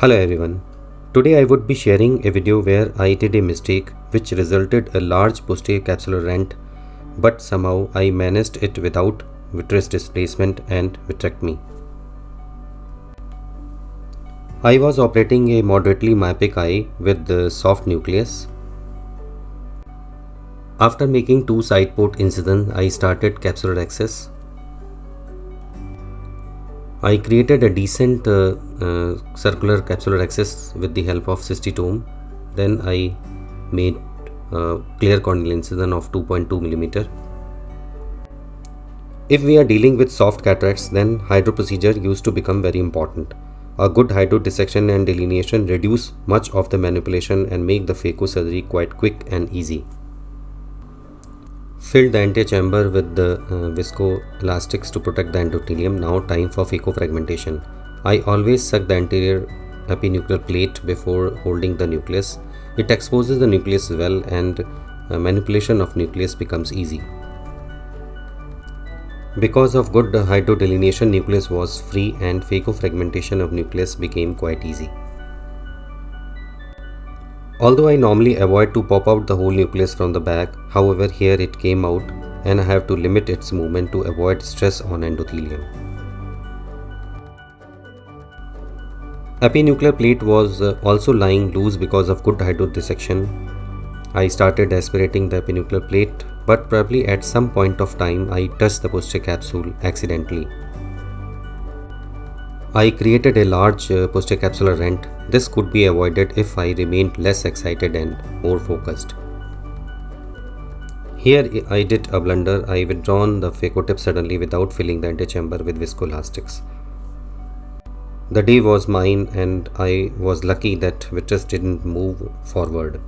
Hello everyone. Today I would be sharing a video where I did a mistake which resulted a large posterior capsular rent, but somehow I managed it without vitreous displacement and vitrectomy. I was operating a moderately myopic eye with the soft nucleus. After making two side port incisions, I started capsular access. I created a decent circular capsular access with the help of cystitome. Then I made clear corneal incision of 2.2 mm. If we are dealing with soft cataracts, then hydro procedure used to become very important. A good hydro dissection and delineation reduce much of the manipulation and make the phaco surgery quite quick and easy. Filled the antechamber with the viscoelastics to protect the endothelium. Now time for phacofragmentation. I always suck the anterior epinuclear plate before holding the nucleus. It exposes the nucleus well and manipulation of nucleus becomes easy. Because of good hydrodelineation, nucleus was free and phacofragmentation of nucleus became quite easy. Although I normally avoid to pop out the whole nucleus from the back, however here it came out and I have to limit its movement to avoid stress on endothelium. Epinuclear plate was also lying loose because of good hydrodissection. I started aspirating the epinuclear plate, but probably at some point of time I touched the posterior capsule accidentally. I created a large posterior capsular rent. This could be avoided if I remained less excited and more focused. Here I did a blunder. I withdrawn the phaco tip suddenly without filling the antechamber with viscoelastics. The day was mine and I was lucky that vitreous didn't move forward.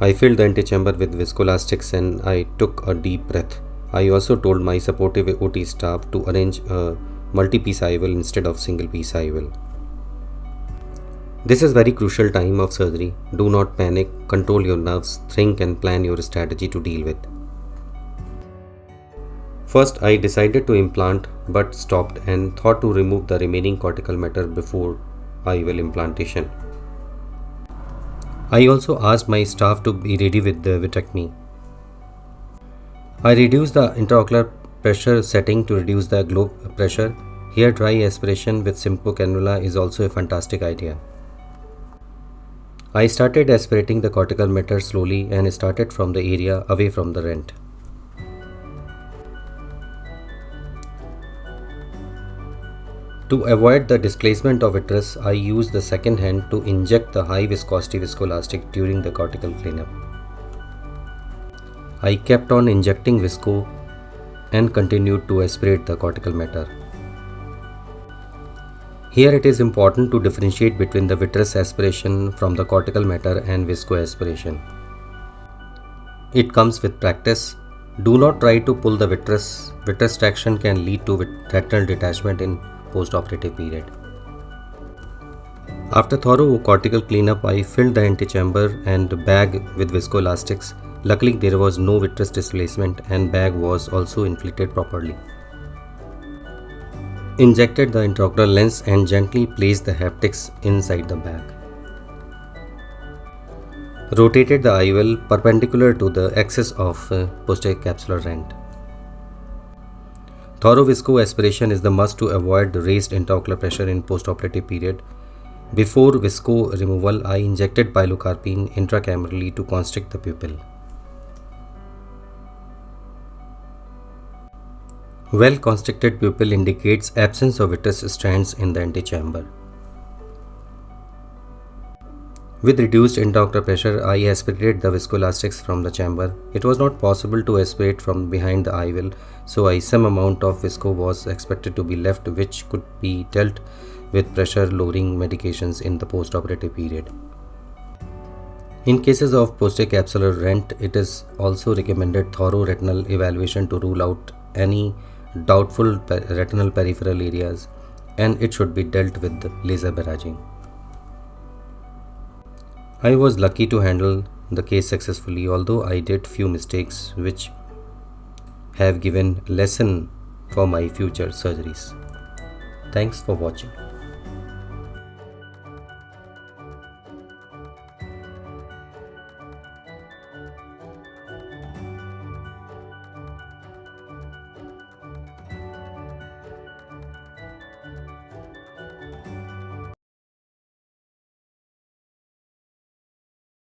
I filled the antechamber with viscoelastics and I took a deep breath. I also told my supportive OT staff to arrange a multi-piece IOL instead of single-piece IOL. This is very crucial time of surgery. Do not panic, control your nerves, think and plan your strategy to deal with. First, I decided to implant but stopped and thought to remove the remaining cortical matter before IOL implantation. I also asked my staff to be ready with the vitrectomy. I reduced the intraocular pressure setting to reduce the globe pressure. Here dry aspiration with Simcoe cannula is also a fantastic idea. I started aspirating the cortical matter slowly and started from the area away from the rent. To avoid the displacement of vitreous, I used the second hand to inject the high viscosity viscoelastic during the cortical cleanup. I kept on injecting visco and continued to aspirate the cortical matter. Here it is important to differentiate between the vitreous aspiration from the cortical matter and visco aspiration. It comes with practice. Do not try to pull the vitreous. Vitreous traction can lead to retinal detachment in post-operative period. After thorough cortical cleanup, I filled the antechamber and bag with viscoelastics. Luckily, there was no vitreous displacement and bag was also inflated properly. Injected the intraocular lens and gently placed the haptics inside the bag. Rotated the IOL perpendicular to the axis of posterior capsular rent. Thorough visco aspiration is the must to avoid raised intraocular pressure in postoperative period. Before visco removal, I injected pilocarpine intracamerally to constrict the pupil. Well-constricted pupil indicates absence of vitreous strands in the antechamber. With reduced intraocular pressure, I aspirated the viscoelastics from the chamber. It was not possible to aspirate from behind the IOL, so some amount of visco was expected to be left, which could be dealt with pressure-lowering medications in the postoperative period. In cases of posterior capsular rent, it is also recommended thorough retinal evaluation to rule out any doubtful retinal peripheral areas, and it should be dealt with laser barraging. I was lucky to handle the case successfully, although I did few mistakes which have given lesson for my future surgeries. Thanks for watching.